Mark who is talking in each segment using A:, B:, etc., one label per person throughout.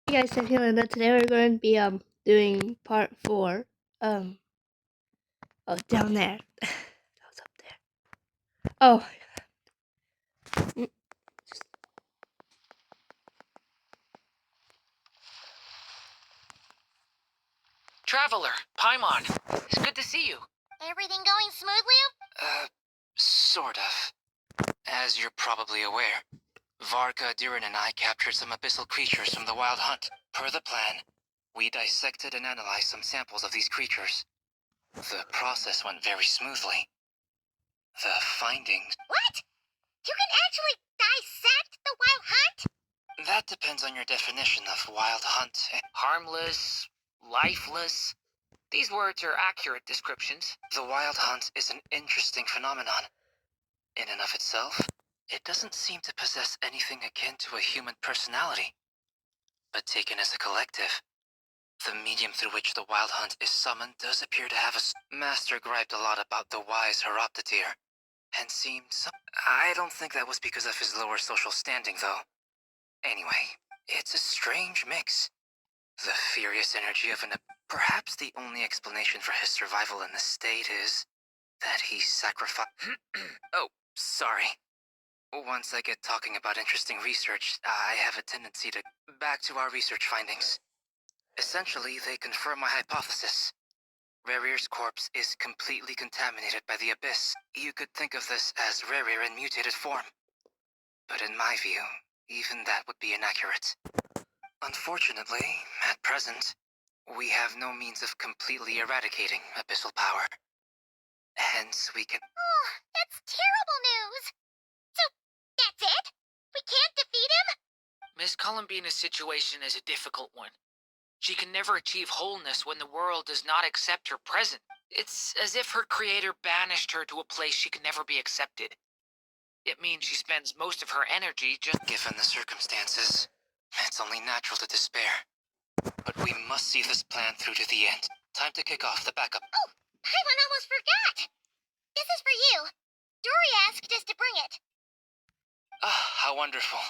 A: Hey guys, I'm feeling that today we're going to be doing part 4. Oh, down there. That was up there. Oh, mm,
B: Traveler, Paimon, it's good to see you.
C: Everything going smoothly?
B: Sort of. As you're probably aware, Varka, Diran, and I captured some abyssal creatures from the Wild Hunt. Per the plan, we dissected and analyzed some samples of these creatures. The process went very smoothly. The findings...
C: What? You can actually dissect the Wild Hunt?
B: That depends on your definition of Wild Hunt. Harmless, lifeless. These words are accurate descriptions. The Wild Hunt is an interesting phenomenon. In and of itself, it doesn't seem to possess anything akin to a human personality. But taken as a collective, the medium through which the Wild Hunt is summoned does appear to have a... Master griped a lot about the wise Horoptetyr, and seemed some... I don't think that was because of his lower social standing, though. Anyway, it's a strange mix. The furious energy of an... Perhaps the only explanation for his survival in this state is that he sacrificed... Oh, sorry. Once I get talking about interesting research, I have a tendency to... Back to our research findings. Essentially, they confirm my hypothesis. Rerir's corpse is completely contaminated by the Abyss. You could think of this as Rerir in mutated form. But in my view, even that would be inaccurate. Unfortunately, at present, we have no means of completely eradicating abyssal power. Hence, we can...
C: Oh, that's terrible news. So, that's it? We can't defeat him?
D: Miss Columbina's situation is a difficult one. She can never achieve wholeness when the world does not accept her present. It's as if her creator banished her to a place she can never be accepted. It means she spends most of her energy just...
B: Given the circumstances, it's only natural to despair. But we must see this plan through to the end. Time to kick off the backup.
C: Oh, Paimon almost forgot. This is for you. Dory asked us to bring it.
B: Ah, how wonderful.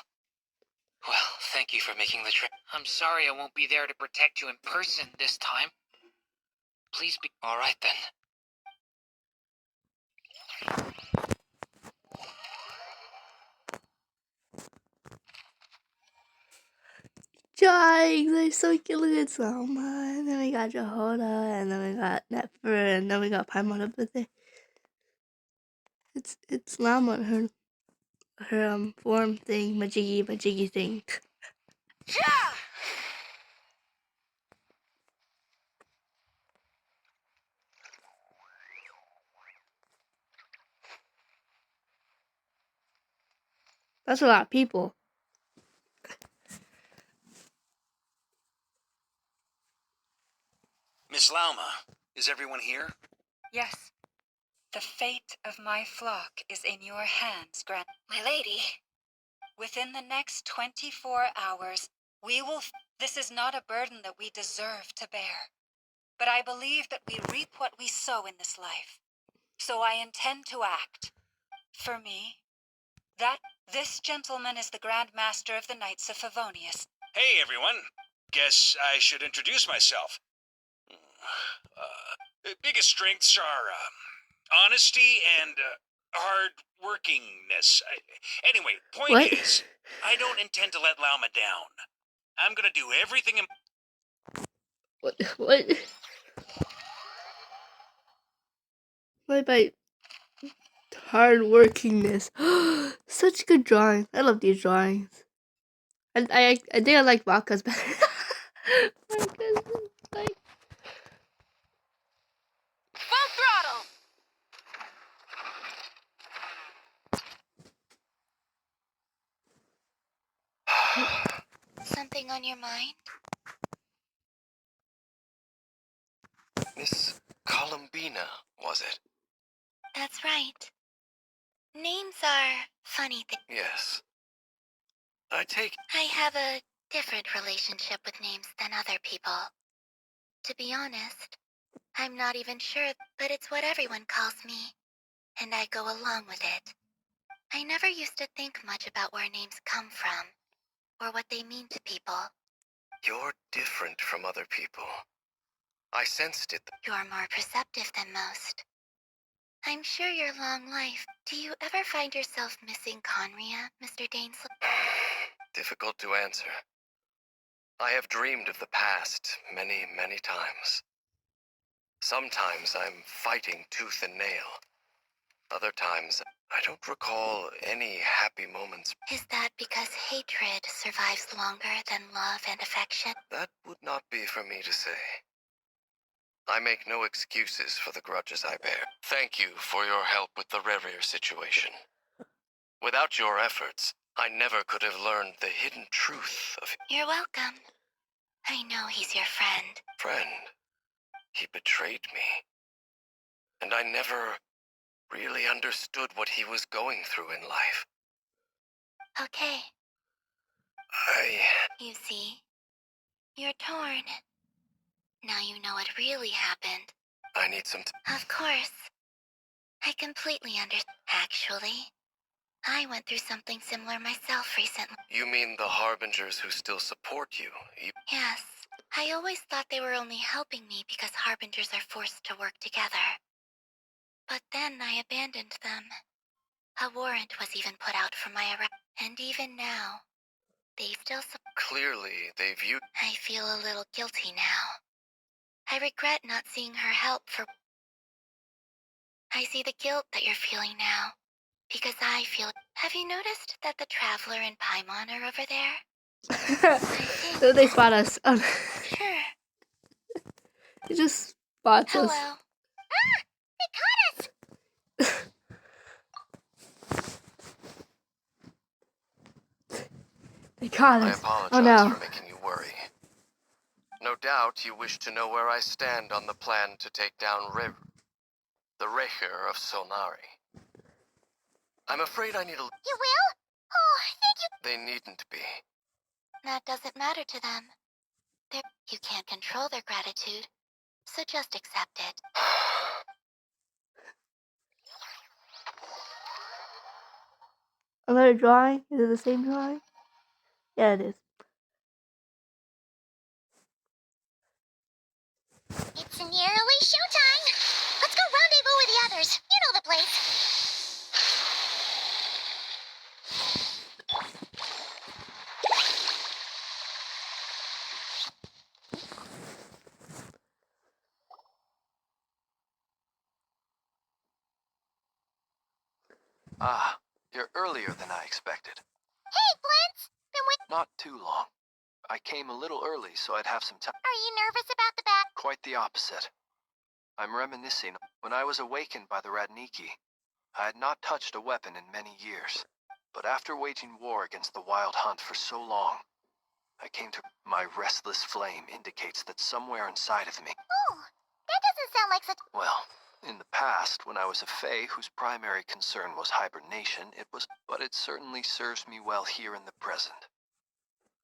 B: Well, thank you for making the trip.
D: I'm sorry I won't be there to protect you in person this time. Please be...
B: All right, then.
A: drawings. They're so cute. Look at Selma. And then we got Jehoda. And then we got Netfer. And then we got Paimon up there. It's Llama on her form thing. Majiggy thing.
C: Yeah!
A: That's a lot of people.
E: Miss Lauma, is everyone here?
F: Yes. The fate of my flock is in your hands,
C: My lady.
F: Within the next 24 hours, we will... This is not a burden that we deserve to bear. But I believe that we reap what we sow in this life. So I intend to act. For me, this gentleman is the Grand Master of the Knights of Favonius.
E: Hey, everyone. Guess I should introduce myself. Biggest strengths are honesty and hard-workingness. Anyway, point
A: What?
E: is, I don't intend to let Lauma down. I'm gonna do everything in...
A: What? What about hardworkingness? Such good drawings. I love these drawings. I think I like Vaka's better. Vaka's like...
C: Full throttle! Something on your mind?
G: Miss Columbina, was it?
C: That's right. Names are funny things.
G: Yes. I take...
C: I have a different relationship with names than other people. To be honest, I'm not even sure, but it's what everyone calls me, and I go along with it. I never used to think much about where names come from, or what they mean to people.
G: You're different from other people. I sensed it.
C: You're more perceptive than most. I'm sure your long life. Do you ever find yourself missing Conria, Mr. Danesley?
G: Difficult to answer. I have dreamed of the past many, many times. Sometimes I'm fighting tooth and nail. Other times, I don't recall any happy moments.
C: Is that because hatred survives longer than love and affection?
G: That would not be for me to say. I make no excuses for the grudges I bear. Thank you for your help with the Rerir situation. Without your efforts, I never could have learned the hidden truth of
C: You're welcome. I know he's your friend.
G: friend. He betrayed me. And I never really understood what he was going through in life.
C: Okay,
G: I...
C: you see, you're torn. Now you know what really happened.
G: I need some
C: Of course. I completely understand. Actually, I went through something similar myself recently.
G: You mean the Harbingers who still support you?
C: Yes, I always thought they were only helping me because Harbingers are forced to work together. But then I abandoned them. A warrant was even put out for my arrest. And even now, they still
G: Clearly, they viewed...
C: I feel a little guilty now. I regret not seeing her help for... I see the guilt that you're feeling now. Because I feel... Have you noticed that the Traveler and Paimon are over there?
A: They spot us.
C: Sure.
A: They just spots
C: Hello.
A: us.
C: Ah! They caught us!
A: They caught
G: I
A: us.
G: apologize
A: Oh no.
G: for making you worry. No doubt you wish to know where I stand on the plan to take down the Recher of Solnari. I'm afraid I need a...
C: You will? Oh, thank you.
G: They needn't be.
C: That doesn't matter to them. You can't control their gratitude, so just accept it.
A: Another drawing? Is it the same drawing? Yeah, it is.
C: It's nearly showtime. Let's go rendezvous with the others. You know the place.
G: Ah, you're earlier than I expected.
C: Hey, Blitz! Been waiting.
G: Not too long. I came a little early so I'd have some time.
C: Are you nervous about the bat?
G: Quite the opposite. I'm reminiscing. When I was awakened by the Radniki, I had not touched a weapon in many years. But after waging war against the Wild Hunt for so long, I came to... My restless flame indicates that somewhere inside of me...
C: Oh, that doesn't sound like such...
G: Well, in the past, when I was a Fae whose primary concern was hibernation, it was... But it certainly serves me well here in the present.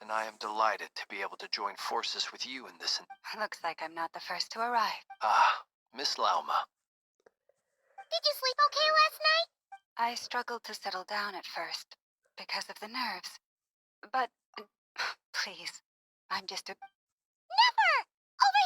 G: And I am delighted to be able to join forces with you in this...
F: Looks like I'm not the first to arrive.
G: Ah, Miss Lauma.
C: Did you sleep okay last night?
F: I struggled to settle down at first because of the nerves. But please, I'm just a...
C: Never! Over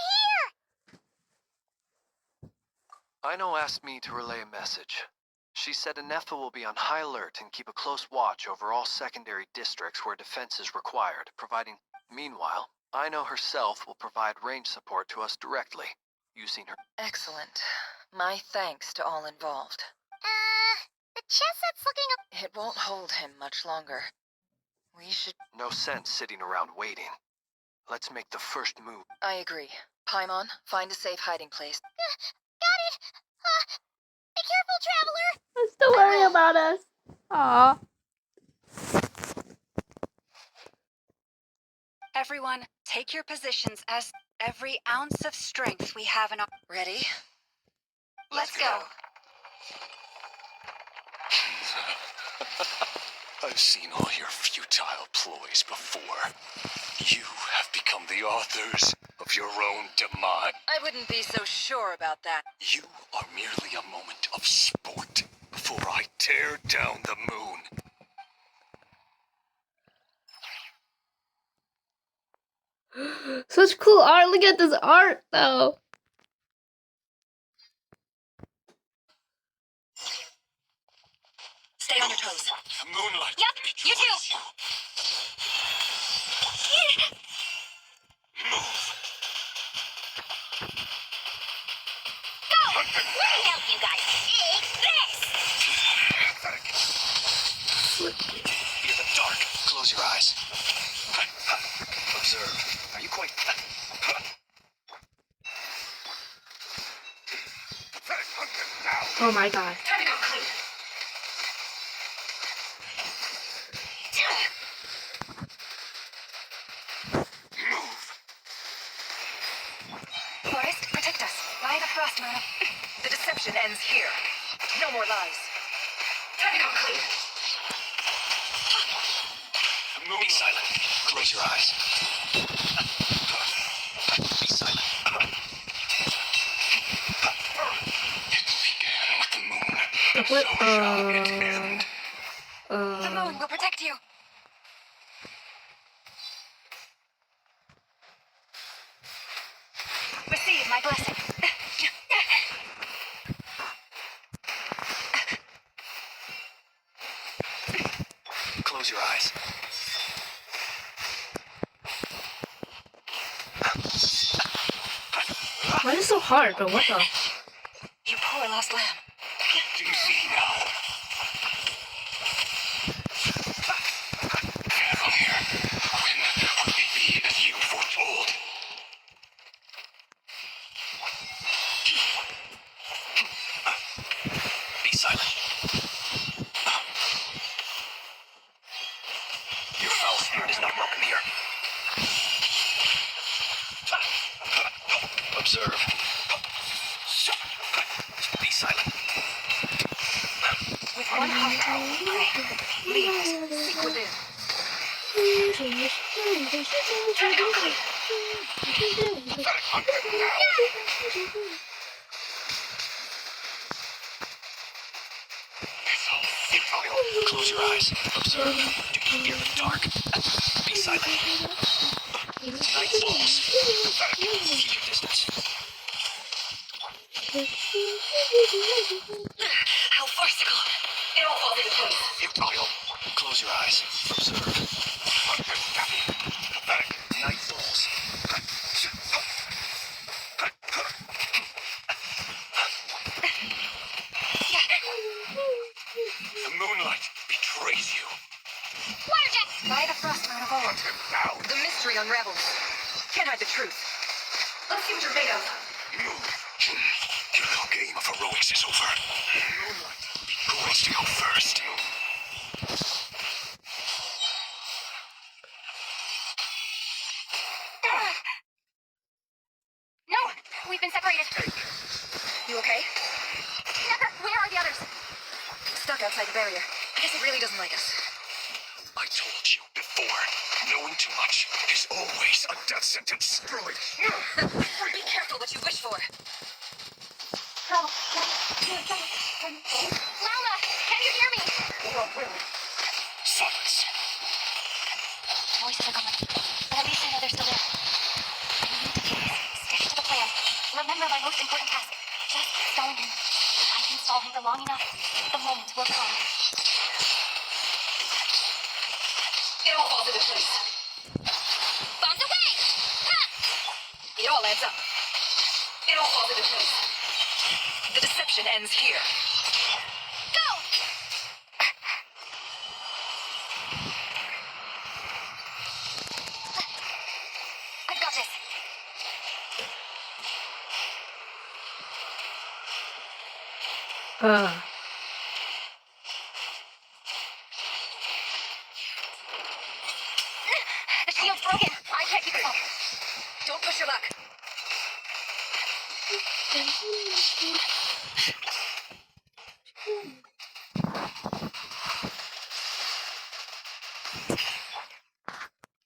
C: here!
G: Ino asked me to relay a message. She said Anefa will be on high alert and keep a close watch over all secondary districts where defense is required, providing... Meanwhile, Ino herself will provide range support to us directly, using her...
H: Excellent. My thanks to all involved.
C: The chest set's looking...
H: It won't hold him much longer. We should...
G: No sense sitting around waiting. Let's make the first move.
H: I agree. Paimon, find a safe hiding place.
C: Got it! Be careful, Traveler!
A: Don't worry about us. Aw.
F: Everyone, take your positions as every ounce of strength we have in our...
H: Ready?
F: Let's go.
E: I've seen all your futile ploys before. You have become the authors of your own demise.
H: I wouldn't be so sure about that.
E: You are merely a moment of sport before I tear down the moon.
A: Such cool art. Look at this art, though.
F: Stay on your toes.
E: Moonlight.
F: Yep, you too. Go! Let me help you guys. Take this!
G: Fear the dark. Close your eyes. Observe. Are you quite...
A: Oh my god.
F: Time to go clean. Forest, protect us. By the frost moon. The deception ends here. No more lies. Time to go clean.
G: Be silent. Close your eyes. Be silent.
E: It began with the moon.
A: What?
E: So shall it end.
F: The moon will protect you. Receive my blessing.
G: Close your eyes.
A: Why is it so hard, bro? What the?
F: You poor lost lamb.
E: Do you see now? From here, when will it be as you foretold?
G: Be silent. Your foul spirit is not welcome here. Observe. Be silent.
F: With one heart, pray. Lead, seek within.
G: Close your eyes. Observe. Do you hear the dark? Be silent. Night falls. Keep your distance.
F: How farcical. It all falls into place.
E: Futile.
G: Close your eyes. Observe.
E: Pathetic.
G: Night falls.
E: The moonlight betrays you.
F: By the frost moon of old,
E: Hunt him down.
F: the mystery unravels. Can't hide the truth. Let's see what you're made of.
E: Move. Your little game of heroics is over. Moonlight. Who wants to go first?
F: No, we've been separated. You okay? Never. Where are the others? Stuck outside the barrier. I guess it really doesn't like us.
E: I told you before. Knowing too much is always a death sentence.
F: Be careful what you wish for. Lala, can you hear me?
E: Silence.
C: Voices are gone, but at least I know they're still there. I need to focus. Stick to the plan. Remember my most important task. Just stall him. If I can stall him for long enough, the moment will come.
F: It all falls into place.
C: Bombs away! Ha!
F: It all adds up. It all falls into place. The deception ends here.
C: Go! I've got this. The shield's broken. I can't keep it up.
F: Don't push your luck.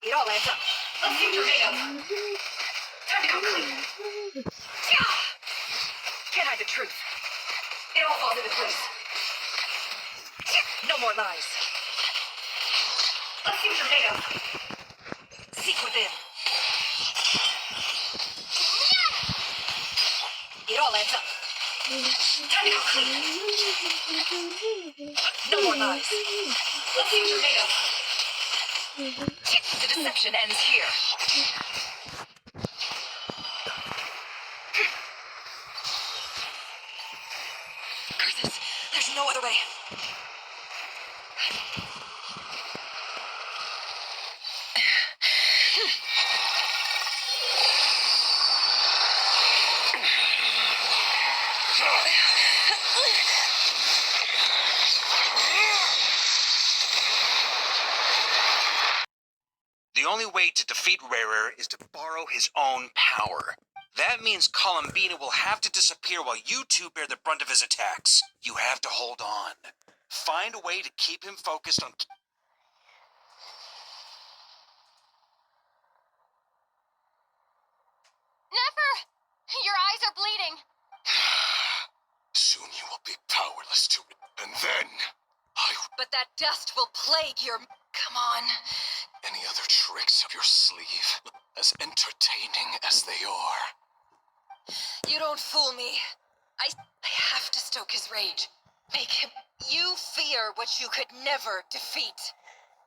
F: It all adds up. Let's see what you're made of. Time to go clean. Can't hide the truth. It all falls into place. No more lies. Let's see what you're made of. Seek within.
H: No more lies. Let's see what you're made of. The deception ends here. Curses! There's no other way.
I: The only way to defeat Rarer is to borrow his own power. That means Columbina will have to disappear while you two bear the brunt of his attacks. You have to hold on. Find a way to keep him focused on...
C: Never! Your eyes are bleeding.
E: Soon you will be powerless to it. And then,
H: But that dust will plague your... Come on.
E: any other tricks up your sleeve, as entertaining as they are.
H: You don't fool me. I have to stoke his rage. Make him... You fear what you could never defeat.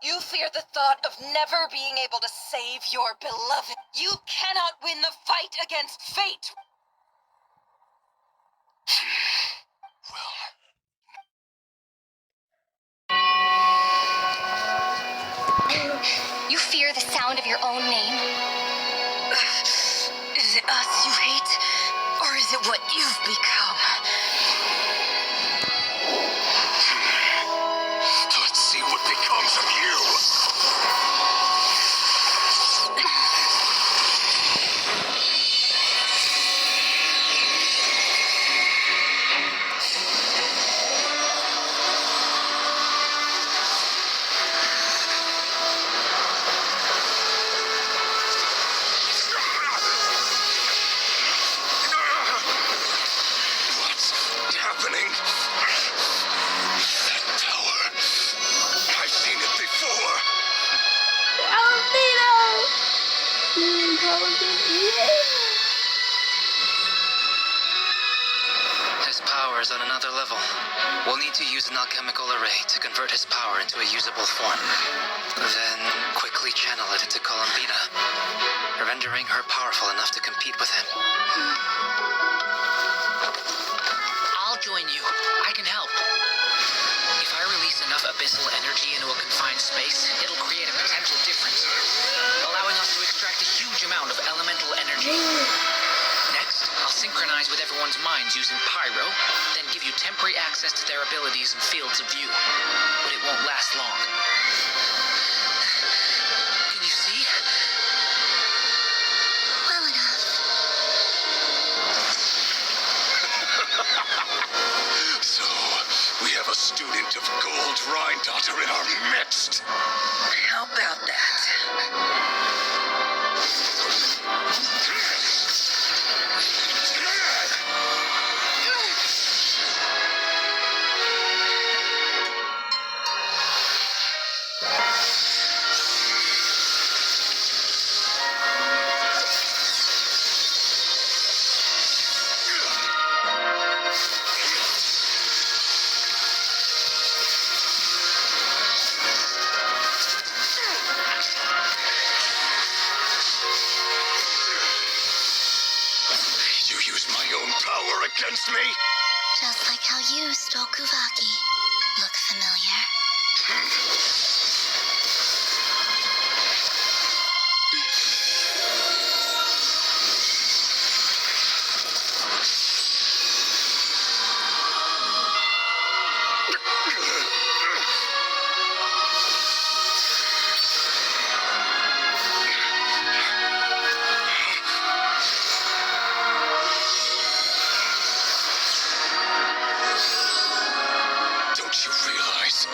H: You fear the thought of never being able to save your beloved. You cannot win the fight against fate.
E: Well,
C: You fear the sound of your own name?
H: Is it us you hate? Or is it what you've become?
E: let's see what becomes of you. What's happening? That tower. I've seen it before.
A: Alvino!
B: His power is on another level. We'll need to use an alchemical array to convert his power into a usable form. Then quickly channel it into Columbina, rendering her powerful enough to compete with him.
D: I'll join you. I can help. If I release enough abyssal energy into a confined space, it'll create a potential difference, allowing us to extract a huge amount of elemental energy. Next, I'll synchronize with everyone's minds using pyro, then give you temporary access to their abilities and fields of view. But it won't last long. Can you see?
C: Well enough.
E: So, we have a student of Gold Rhine-Daughter in our midst.
H: How about that?
E: You use my own power against me?
C: Just like how you stole Kuvaki. Look familiar?
E: Don't you realize?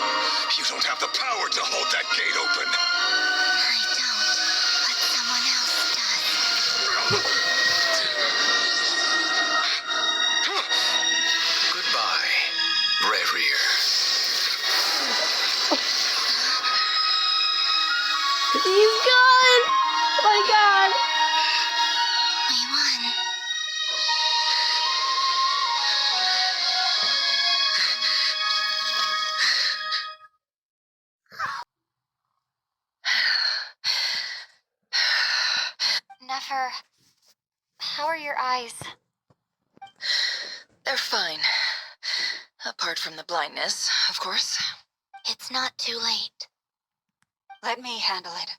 E: You don't have the power to hold that gate open.
C: I don't, but someone else does.
E: Goodbye, Rerir.
A: He's gone! Oh my god!
C: We won. Nefer, how are your eyes?
H: They're fine. Apart from the blindness, of course.
C: It's not too late.
F: Let me handle it.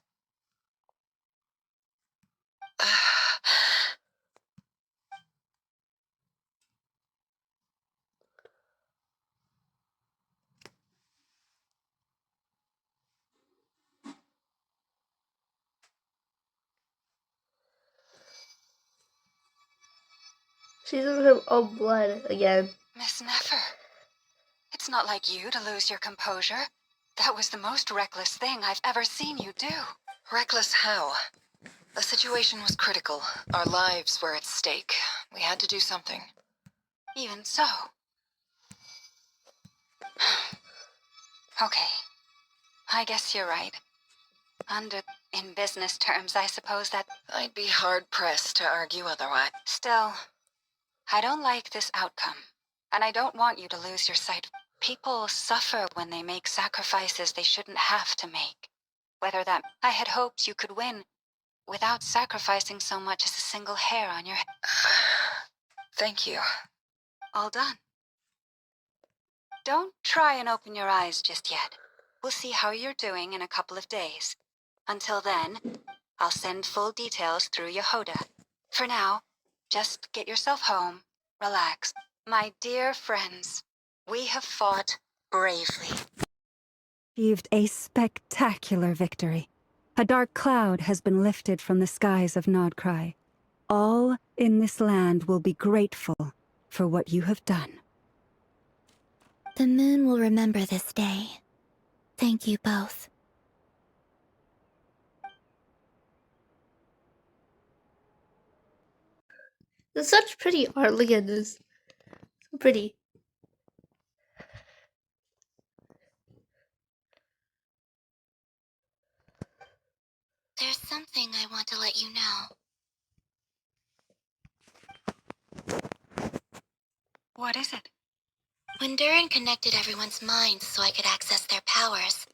A: She's in her own blood again.
F: Miss Nefer, it's not like you to lose your composure. That was the most reckless thing I've ever seen you do.
H: Reckless how? The situation was critical. Our lives were at stake. We had to do something.
F: Even so. Okay. I guess you're right. In business terms, I suppose that...
H: I'd be hard-pressed to argue otherwise.
F: Still, I don't like this outcome. And I don't want you to lose your sight. People suffer when they make sacrifices they shouldn't have to make. Whether that... I had hoped you could win without sacrificing so much as a single hair on your head.
H: Thank you.
F: All done. Don't try and open your eyes just yet. We'll see how you're doing in a couple of days. Until then, I'll send full details through Yehoda. For now, just get yourself home, relax. My dear friends, we have fought bravely.
J: Achieved a spectacular victory. A dark cloud has been lifted from the skies of Nod Krai. All in this land will be grateful for what you have done.
C: The moon will remember this day. Thank you both.
A: There's such pretty art. Look at this. So pretty.
C: There's something I want to let you know.
F: What is it?
C: When Durin connected everyone's minds so I could access their powers,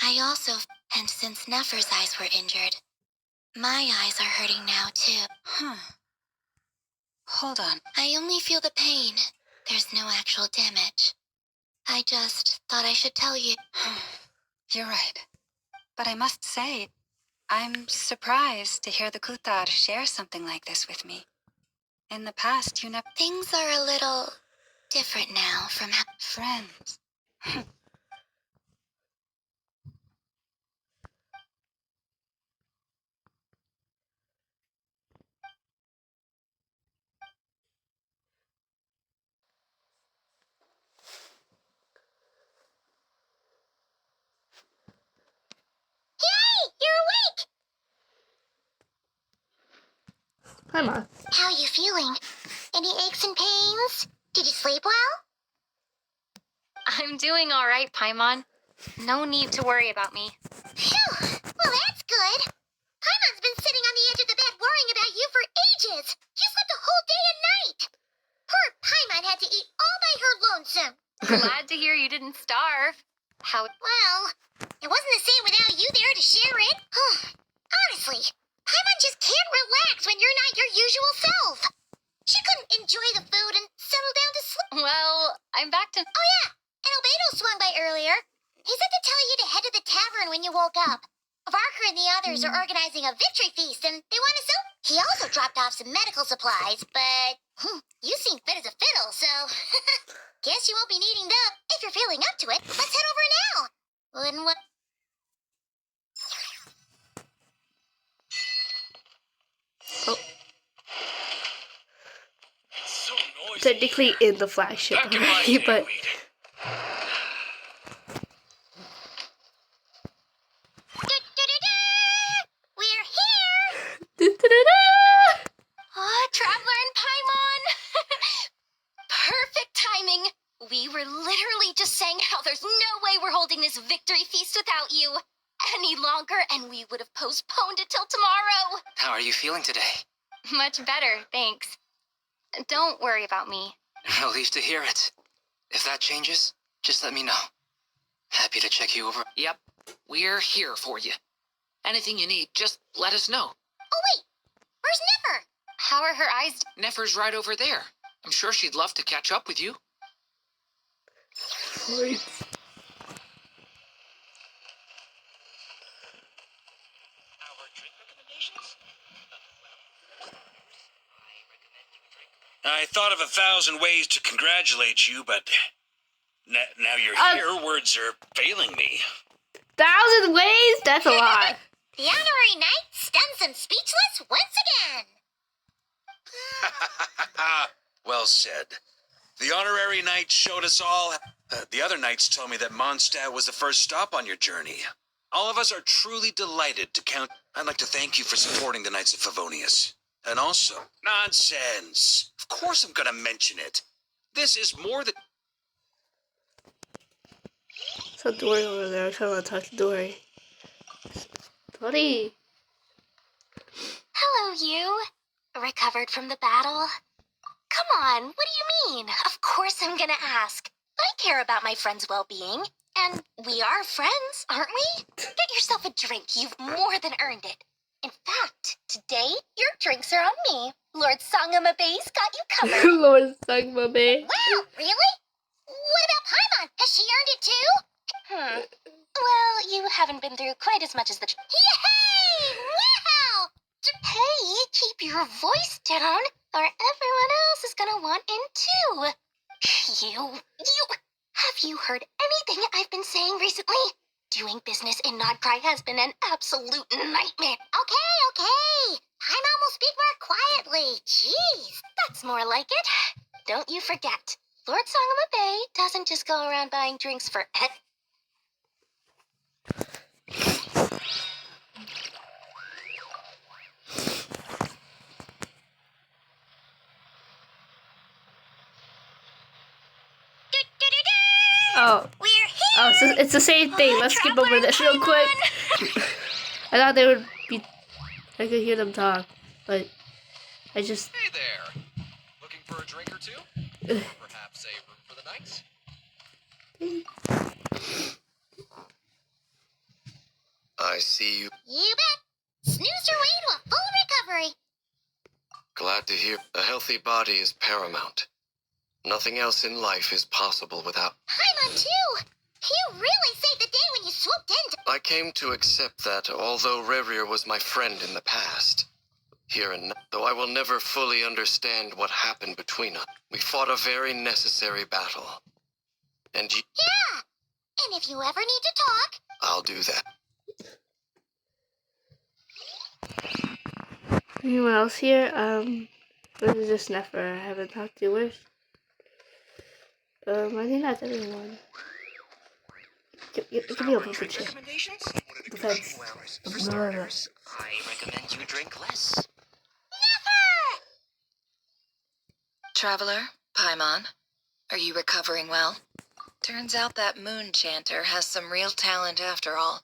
C: I also... And since Nefer's eyes were injured, my eyes are hurting now too.
F: Hold on.
C: I only feel the pain. There's no actual damage. I just thought I should tell you.
F: You're right. But I must say, I'm surprised to hear the Kutar share something like this with me. In the past, you never...
C: Things are a little different now from
F: friends.
C: Yay! You're awake!
A: Hi, Ma.
C: How are you feeling? Any aches and pains? Did you sleep well?
K: I'm doing all right, Paimon. No need to worry about me.
C: Phew! Well, that's good. Paimon's been sitting on the edge of the bed worrying about you for ages. You slept a whole day and night. Poor Paimon had to eat all by her lonesome.
K: Glad to hear you didn't starve. How...
C: Well, it wasn't the same without you there to share it. Honestly, Paimon just can't relax when you're not your usual self. She couldn't enjoy the food and settle down to sleep.
K: Well, I'm back to...
C: Oh yeah, and Albedo swung by earlier. He said to tell you to head to the tavern when you woke up. Varker and the others are organizing a victory feast and they want to sell. He also dropped off some medical supplies, but you seem fit as a fiddle, so guess you won't be needing them. If you're feeling up to it, let's head over now. Wouldn't what?
A: Oh. Technically in the flagship already, but...
C: We're here!
K: Oh, Traveler and Paimon! Perfect timing! We were literally just saying how there's no way we're holding this victory feast without you any longer, and we would have postponed it till tomorrow.
B: How are you feeling today?
K: Much better, thanks. Don't worry about me.
B: Relieved to hear it. If that changes, just let me know. Happy to check you over. Yep, we're here for you. Anything you need, just let us know.
C: Oh wait,
K: How are her eyes?
D: Nefer's right over there. I'm sure she'd love to catch up with you.
A: Wait.
I: I thought of 1,000 ways to congratulate you, but now you're here, words are failing me.
A: 1,000 ways? That's a lot.
C: The honorary knight stuns them speechless once again.
I: Well said. The honorary knight showed us all. The other knights told me that Mondstadt was the first stop on your journey. All of us are truly delighted to count. I'd like to thank you for supporting the Knights of Favonius. And also, nonsense. Of course I'm gonna mention it. This is more than...
A: So Dory over there. I kind of want to talk to Dory. Dory.
K: Hello, you. Recovered from the battle? Come on, what do you mean? Of course I'm gonna ask. I care about my friend's well-being. And we are friends, aren't we? Get yourself a drink. You've more than earned it. In fact, today, your drinks are on me. Lord Sangamabe's got you covered.
A: Lord Sangamabe.
C: Wow, really? What about Paimon? Has she earned it too?
K: Well, you haven't been through quite as much as the...
C: Yay! Wow!
K: Hey, keep your voice down, or everyone else is gonna want in too. You... Have you heard anything I've been saying recently? Doing business in Nod Krai has been an absolute nightmare.
C: Okay. Paimon will speak more quietly. Jeez.
K: That's more like it. Don't you forget, Lord Sangamabe doesn't just go around buying drinks for it.
A: Oh.
C: We're here!
A: Oh, so it's the same thing. Let's skip over this real quick. I thought they would be... I could hear them talk, but I just...
G: Hey there. Looking for a drink or two? Perhaps a room for the night? I see you.
C: You bet. Snooze your way to a full recovery.
G: Glad to hear. A healthy body is paramount. Nothing else in life is possible without...
C: Paimon, too. You really saved the day when you swooped in.
G: I came to accept that although Rerir was my friend in the past, here and now, though I will never fully understand what happened between us, we fought a very necessary battle. And
C: Yeah. And if you ever need to talk...
G: I'll do that.
A: Anyone else here? This is just Nefer. I haven't talked to. Where's... I think that's everyone. Give me a little bit. Defense.
B: I recommend you drink less.
H: Traveler, Paimon, are you recovering well? Turns out that moon chanter has some real talent after all.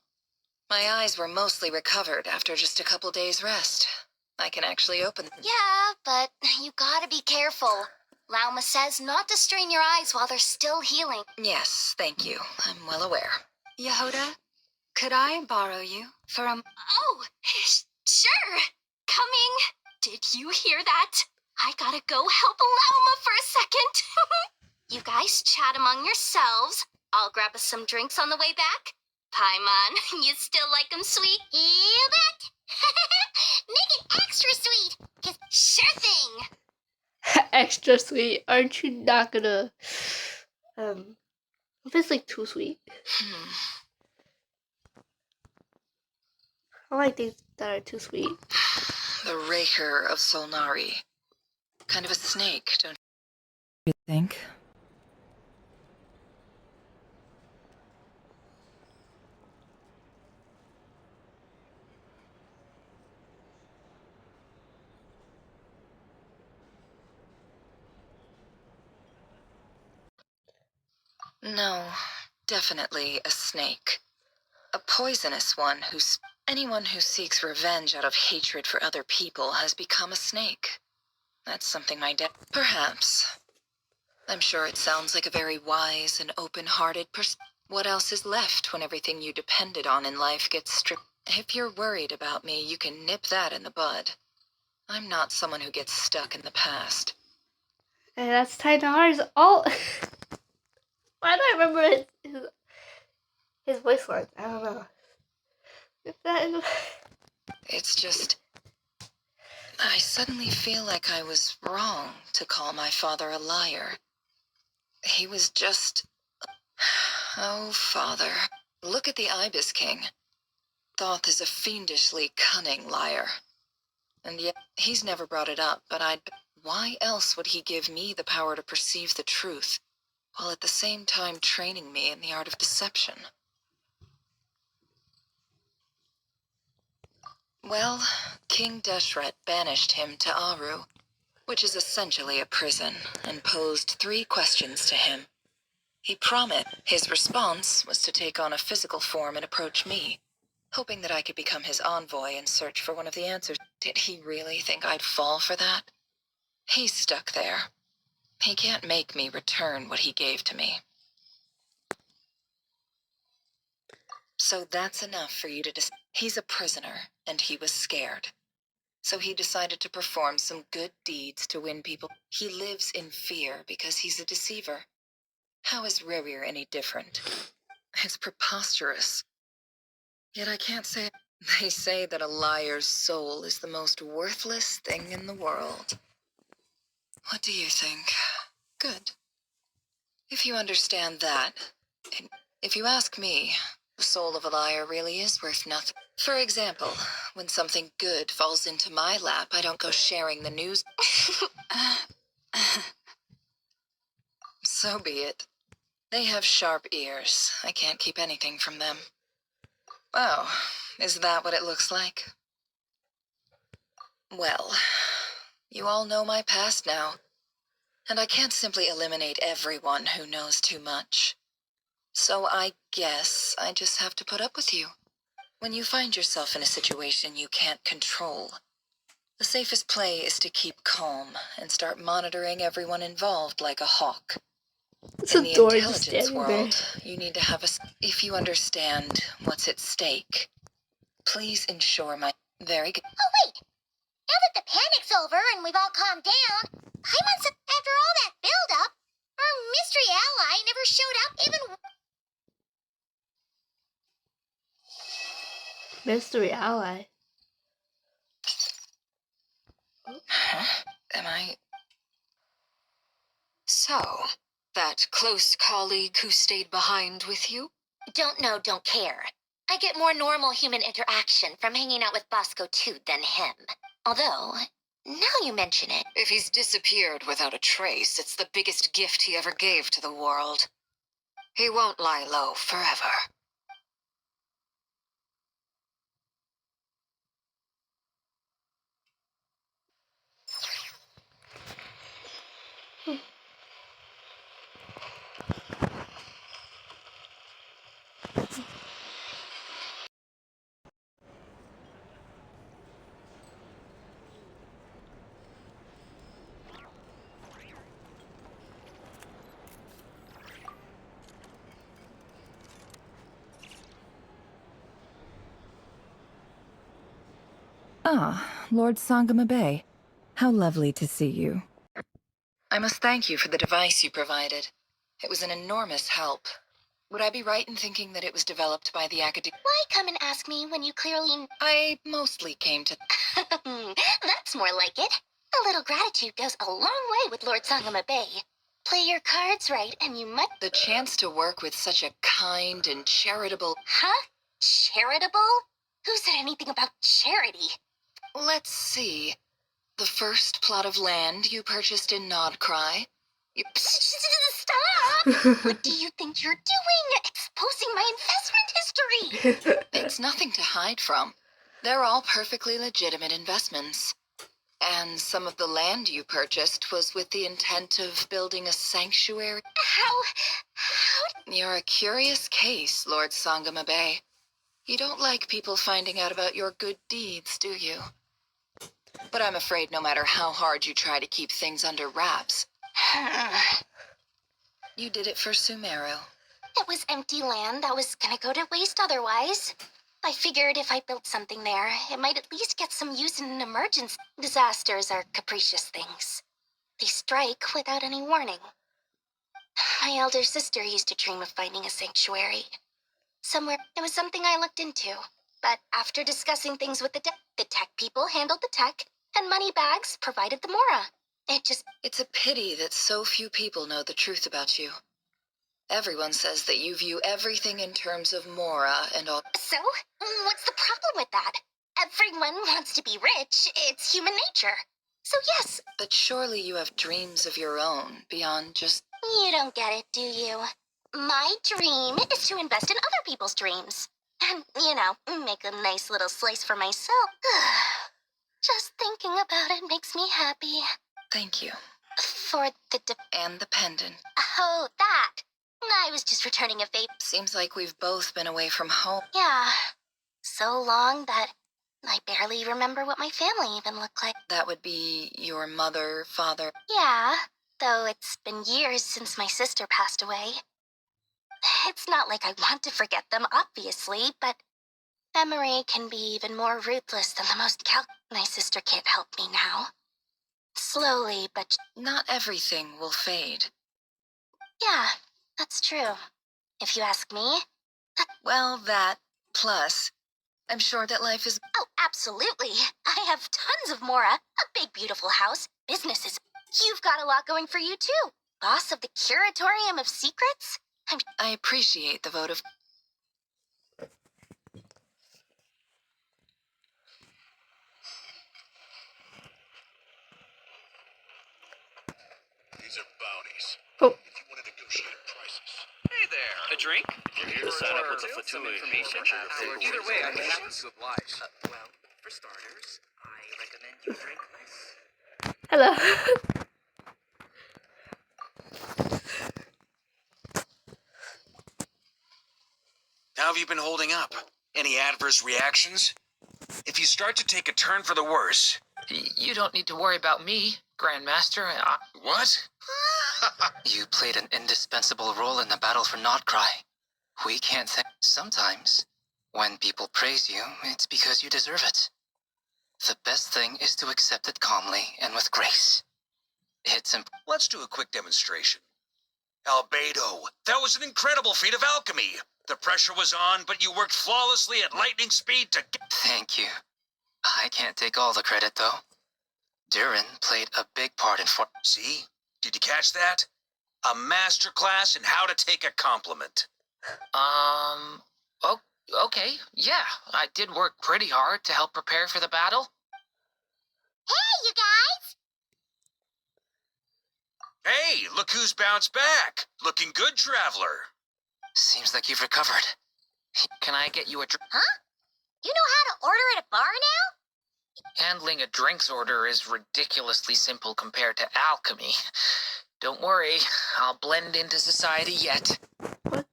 H: My eyes were mostly recovered after just a couple days' rest. I can actually open them.
K: Yeah, but you gotta be careful. Lauma says not to strain your eyes while they're still healing.
H: Yes, thank you. I'm well aware.
J: Yehoda, could I borrow you for a...
K: Oh, sure. Coming. Did you hear that? I gotta go help Lauma for a second. You guys chat among yourselves. I'll grab us some drinks on the way back. Paimon, you still like 'em sweet?
C: You bet. Make it extra sweet. 'Cause
K: Sure thing.
A: Extra sweet. Aren't you not gonna... If it's like too sweet. I like things that are too sweet.
H: The Raker of Solnari. Kind of a snake, don't you think? No, definitely a snake. A poisonous one anyone who seeks revenge out of hatred for other people has become a snake. That's something my dad... Perhaps. I'm sure it sounds like a very wise and open-hearted person. What else is left when everything you depended on in life gets stripped? If you're worried about me, you can nip that in the bud. I'm not someone who gets stuck in the past.
A: And that's $10 all. Why do I remember his voice lines? I don't know. If that is...
H: It's just... I suddenly feel like I was wrong to call my father a liar. He was just... Oh, Father. Look at the Ibis King. Thoth is a fiendishly cunning liar. And yet, he's never brought it up, but why else would he give me the power to perceive the truth, while at the same time training me in the art of deception? Well, King Deshret banished him to Aru, which is essentially a prison, and posed 3 questions to him. He promised. His response was to take on a physical form and approach me, hoping that I could become his envoy and search for one of the answers. Did he really think I'd fall for that? He's stuck there. He can't make me return what he gave to me. So that's enough for you to He's a prisoner, and he was scared. So he decided to perform some good deeds to win people. He lives in fear because he's a deceiver. How is Rerir any different? It's preposterous. Yet I can't say... They say that a liar's soul is the most worthless thing in the world. What do you think? Good. If you understand that, if you ask me, the soul of a liar really is worth nothing. For example, when something good falls into my lap, I don't go sharing the news. So be it. They have sharp ears. I can't keep anything from them. Oh, is that what it looks like? Well, you all know my past now, and I can't simply eliminate everyone who knows too much. So I guess I just have to put up with you. When you find yourself in a situation you can't control, the safest play is to keep calm and start monitoring everyone involved like a hawk.
A: It's
H: In the
A: adorable just
H: intelligence
A: standing
H: world,
A: there.
H: you need to have if you understand what's at stake, please ensure my... Very good.
K: Oh, wait! Now that the panic's over and we've all calmed down, Paimon, after all that build-up, our mystery ally never showed up even...
A: Mystery ally.
H: Huh? Am I... So, that close colleague who stayed behind with you?
K: Don't know, don't care. I get more normal human interaction from hanging out with Bosco Toot than him. Although, now you mention it...
H: If he's disappeared without a trace, it's the biggest gift he ever gave to the world. He won't lie low forever.
L: Ah, Lord Sangama Bay. How lovely to see you.
H: I must thank you for the device you provided. It was an enormous help. Would I be right in thinking that it was developed by the academy?
K: Why come and ask me when you clearly...
H: I mostly came to...
K: That's more like it. A little gratitude goes a long way with Lord Sangama Bay. Play your cards right and you might...
H: The chance to work with such a kind and charitable...
K: Huh? Charitable? Who said anything about charity?
H: Let's see. The first plot of land you purchased in Nod Krai.
K: Stop! What do you think you're doing? Exposing my investment history!
H: It's nothing to hide from. They're all perfectly legitimate investments. And some of the land you purchased was with the intent of building a sanctuary.
K: How...
H: You're a curious case, Lord Sangama Bay. You don't like people finding out about your good deeds, do you? But I'm afraid no matter how hard you try to keep things under wraps, you did it for Sumeru.
K: It was empty land that was gonna go to waste otherwise. I figured if I built something there, it might at least get some use in an emergency. Disasters are capricious things. They strike without any warning. My elder sister used to dream of finding a sanctuary. Somewhere. It was something I looked into. But after discussing things with the tech people handled the tech, and Moneybags provided the Mora.
H: It's a pity that so few people know the truth about you. Everyone says that you view everything in terms of Mora and all.
K: So, what's the problem with that? Everyone wants to be rich. It's human nature. So yes.
H: But surely you have dreams of your own beyond just...
K: You don't get it, do you? My dream is to invest in other people's dreams. And, make a nice little slice for myself. Just thinking about it makes me happy.
H: Thank you.
K: For the
H: and the pendant.
K: Oh, that. I was just returning a favor.
H: Seems like we've both been away from home.
K: Yeah. So long that I barely remember what my family even looked like.
H: That would be your mother, father.
K: Yeah, though it's been years since my sister passed away. It's not like I want to forget them, obviously, but memory can be even more ruthless than the most My sister can't help me now. Slowly, but...
H: Not everything will fade.
K: Yeah, that's true. If you ask me...
H: Well, that, plus, I'm sure that life is...
K: Oh, absolutely. I have tons of Mora, a big, beautiful house, businesses. You've got a lot going for you, too. Boss of the Curatorium of Secrets?
H: I appreciate the vote of...
E: These are bounties.
A: Oh.
E: If you want to negotiate prices.
I: Hey there. A drink?
E: If you're here to sign up with the
I: some
E: Fatui,
I: information.
E: either way, I'd be happy to oblige.
B: Well, for starters, I recommend you drink less.
A: Hello.
I: How have you been holding up? Any adverse reactions? If you start to take a turn for the worse...
D: You don't need to worry about me, Grandmaster.
I: What?
B: You played an indispensable role in the battle for Nod Krai. We can't think. Sometimes, when people praise you, it's because you deserve it. The best thing is to accept it calmly and with grace.
I: Let's do a quick demonstration. Albedo, that was an incredible feat of alchemy. The pressure was on, but you worked flawlessly at lightning speed to get...
B: Thank you. I can't take all the credit, though. Durin played a big part in
I: See? Did you catch that? A masterclass in how to take a compliment.
D: Okay, yeah. I did work pretty hard to help prepare for the battle.
K: Hey, you guys!
I: Hey, look who's bounced back. Looking good, traveler.
B: Seems like you've recovered.
D: Can I get you a drink?
K: Huh? You know how to order at a bar now?
D: Handling a drinks order is ridiculously simple compared to alchemy. Don't worry, I'll blend into society yet.
K: Paimon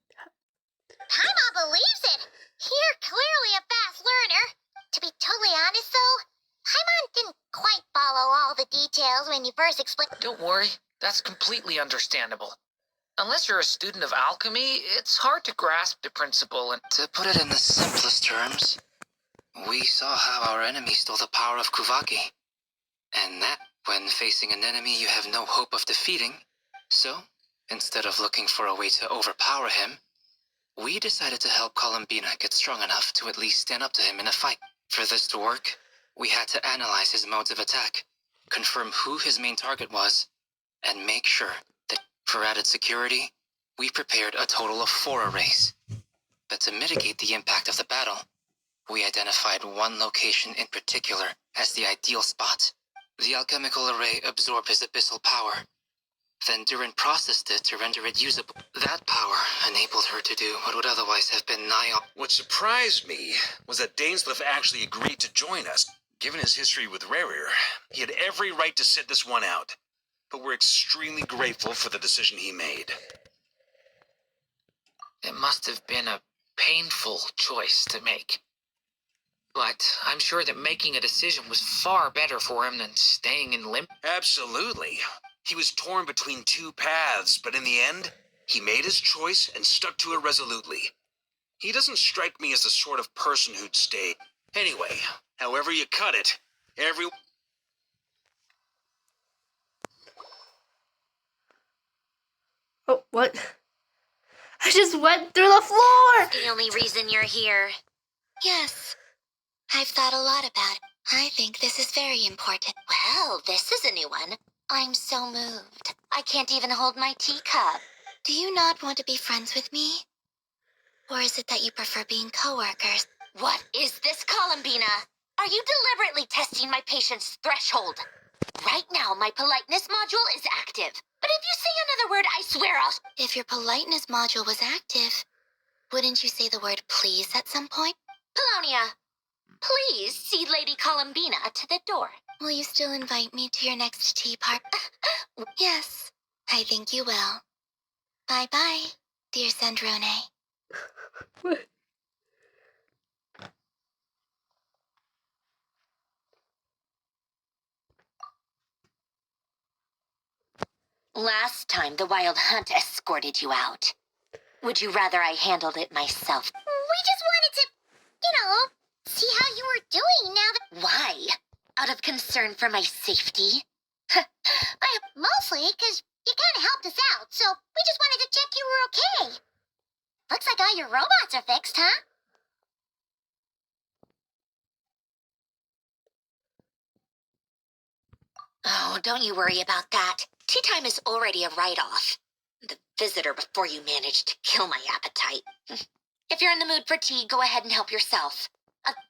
K: believes it. You're clearly a fast learner. To be totally honest, though, Paimon didn't quite follow all the details when you first explained.
D: Don't worry, that's completely understandable. Unless you're a student of alchemy, it's hard to grasp the principle and...
B: To put it in the simplest terms, we saw how our enemy stole the power of Kuvaki. And that, when facing an enemy you have no hope of defeating. So, instead of looking for a way to overpower him, we decided to help Columbina get strong enough to at least stand up to him in a fight. For this to work, we had to analyze his modes of attack, confirm who his main target was, and make sure that, for added security, we prepared a total of 4 arrays. But to mitigate the impact of the battle, we identified one location in particular as the ideal spot. The alchemical array absorbed his abyssal power. Then Durin processed it to render it usable. That power enabled her to do what would otherwise have been nigh...
I: What surprised me was that Dainsleif actually agreed to join us. Given his history with Rarir, he had every right to sit this one out. But we're extremely grateful for the decision he made.
D: It must have been a painful choice to make. But I'm sure that making a decision was far better for him than staying in limbo.
I: Absolutely. He was torn between 2 paths, but in the end, he made his choice and stuck to it resolutely. He doesn't strike me as the sort of person who'd stay. Anyway, however you cut it, every...
A: Oh, what? I just went through the floor!
K: The only reason you're here. Yes. I've thought a lot about it. I think this is very important. Well, this is a new one. I'm so moved. I can't even hold my teacup. Do you not want to be friends with me? Or is it that you prefer being co-workers? What is this, Columbina? Are you deliberately testing my patience threshold? Right now, my politeness module is active. But if you say another word, I swear I'll... If your politeness module was active, wouldn't you say the word please at some point? Polonia, please see Lady Columbina to the door. Will you still invite me to your next tea party? Yes, I think you will. Bye-bye, dear Sandrone. Last time, the Wild Hunt escorted you out. Would you rather I handled it myself? We just wanted to, see how you were doing now that... Why? Out of concern for my safety? Mostly because you kind of helped us out, so we just wanted to check you were okay. Looks like all your robots are fixed, huh? Oh, don't you worry about that. Tea time is already a write-off. The visitor before you managed to kill my appetite. If you're in the mood for tea, go ahead and help yourself.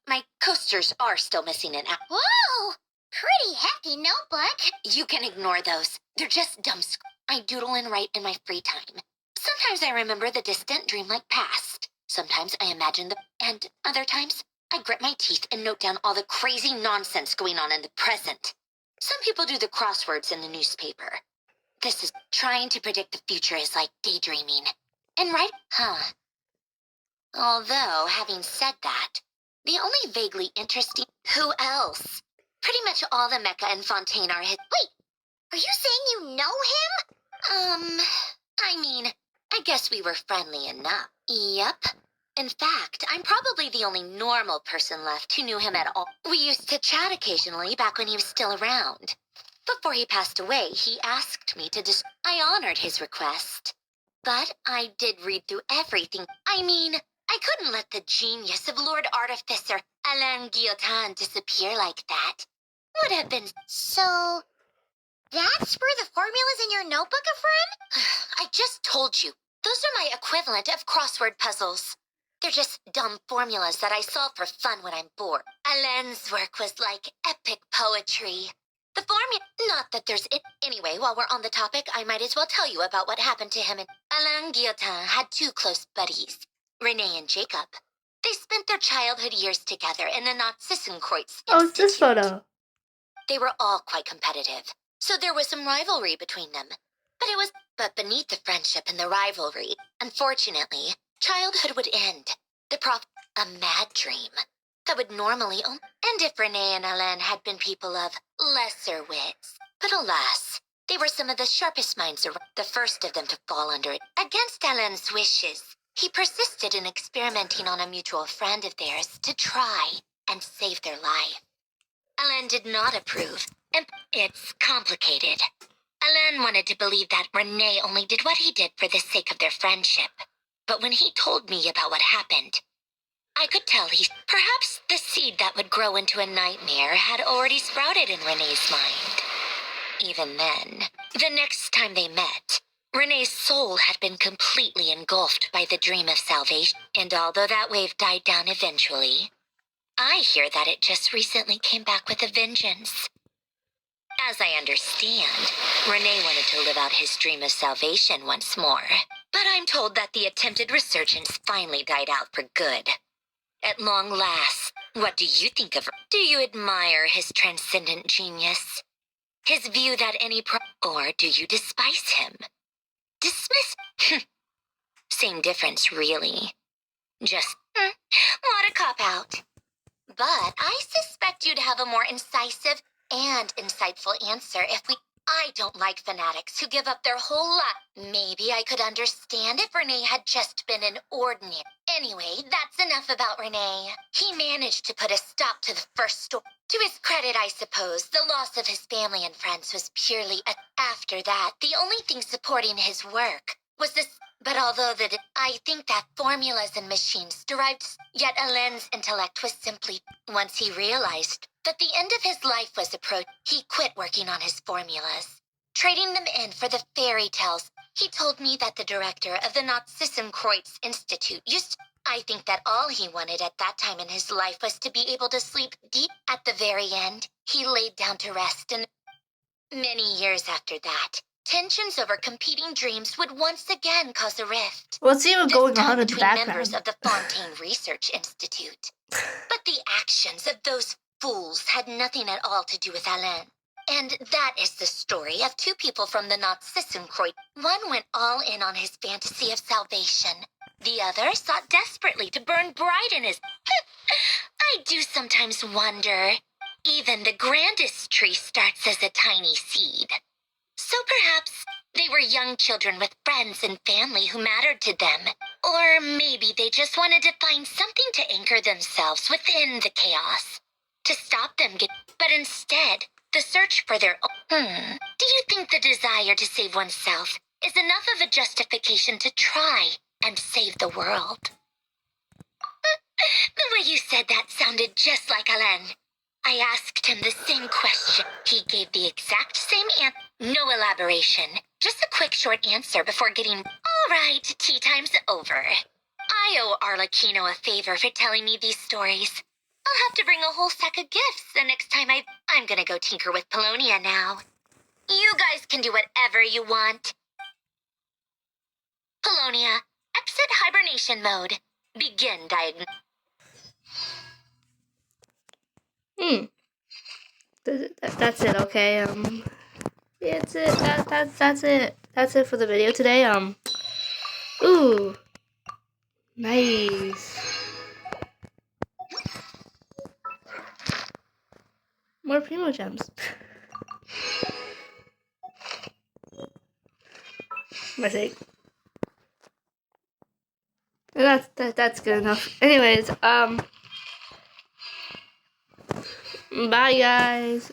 K: My coasters are still missing an app. Whoa! Pretty hefty notebook. You can ignore those. They're just dumb I doodle and write in my free time. Sometimes I remember the distant dreamlike past. Sometimes I imagine and other times I grit my teeth and note down all the crazy nonsense going on in the present. Some people do the crosswords in the newspaper. This is trying to predict the future is like daydreaming. And Although, having said that, the only vaguely interesting... Who else? Pretty much all the Mecha and Fontaine are his... Wait, are you saying you know him? I mean, I guess we were friendly enough. Yep. In fact, I'm probably the only normal person left who knew him at all. We used to chat occasionally back when he was still around. Before he passed away, he asked me to I honored his request. But I did read through everything. I mean, I couldn't let the genius of Lord Artificer Alain Guillotin disappear like that. Would have been... So... That's where the formulas in your notebook are from? I just told you. Those are my equivalent of crossword puzzles. They're just dumb formulas that I solve for fun when I'm bored. Alain's work was like epic poetry. The formula... Not that there's it... Anyway, while we're on the topic, I might as well tell you about what happened to him. Alain Guillotin had two close buddies, Renee and Jacob. They spent their childhood years together in the Narzissenkreuz Institute.
A: Oh, it's this photo.
K: They were all quite competitive, so there was some rivalry between them. But beneath the friendship and the rivalry, unfortunately, childhood would end. A mad dream that would normally only... And if Renee and Alain had been people of lesser wits. But alas, they were some of the sharpest minds around, the first of them to fall under it. Against Alain's wishes, he persisted in experimenting on a mutual friend of theirs to try and save their life. Alain did not approve, and it's complicated. Alain wanted to believe that Renee only did what he did for the sake of their friendship. But when he told me about what happened, I could tell perhaps the seed that would grow into a nightmare had already sprouted in Renee's mind. Even then, the next time they met, Renee's soul had been completely engulfed by the dream of salvation. And although that wave died down eventually, I hear that it just recently came back with a vengeance. As I understand, Renee wanted to live out his dream of salvation once more. But I'm told that the attempted resurgence finally died out for good. At long last, what do you think of her? Do you admire his transcendent genius? His view that or do you despise him? Dismiss? Same difference, really. Just, what a cop-out. But I suspect you'd have a more incisive and insightful answer if we... I don't like fanatics who give up their whole life. Maybe I could understand if Renee had just been an ordinary. Anyway, that's enough about Renee. He managed to put a stop to the first storm. To his credit, I suppose, the loss of his family and friends was purely after that. The only thing supporting his work was this. But although I think that formulas and machines derived, yet Alain's intellect was simply, once he realized that the end of his life was approaching, he quit working on his formulas, trading them in for the fairy tales. He told me that the director of the Narzissenkreuz Institute used. I think that all he wanted at that time in his life was to be able to sleep deep. At the very end, he laid down to rest, and many years after that, tensions over competing dreams would once again cause a rift.
A: What's even going on in the
K: Between members
A: background?
K: of the Fontaine Research Institute. But the actions of those fools had nothing at all to do with Alain. And that is the story of two people from the Narzissenkreuz. One went all in on his fantasy of salvation. The other sought desperately to burn bright in his... I do sometimes wonder. Even the grandest tree starts as a tiny seed. So perhaps they were young children with friends and family who mattered to them. Or maybe they just wanted to find something to anchor themselves within the chaos. To stop them but instead, the search for their own. Do you think the desire to save oneself is enough of a justification to try and save the world? The way you said that sounded just like Alain. I asked him the same question. He gave the exact same answer. No elaboration. Just a quick short answer before getting... All right, tea time's over. I owe Arlecchino a favor for telling me these stories. I'll have to bring a whole sack of gifts the next time I'm gonna go tinker with Polonia now. You guys can do whatever you want. Polonia, exit hibernation mode. Begin diagnosis.
A: That's it. Okay. Yeah, that's it. That's it. That's it for the video today. Ooh, nice. More Primo gems. My sake. That's good enough. Anyways, bye guys.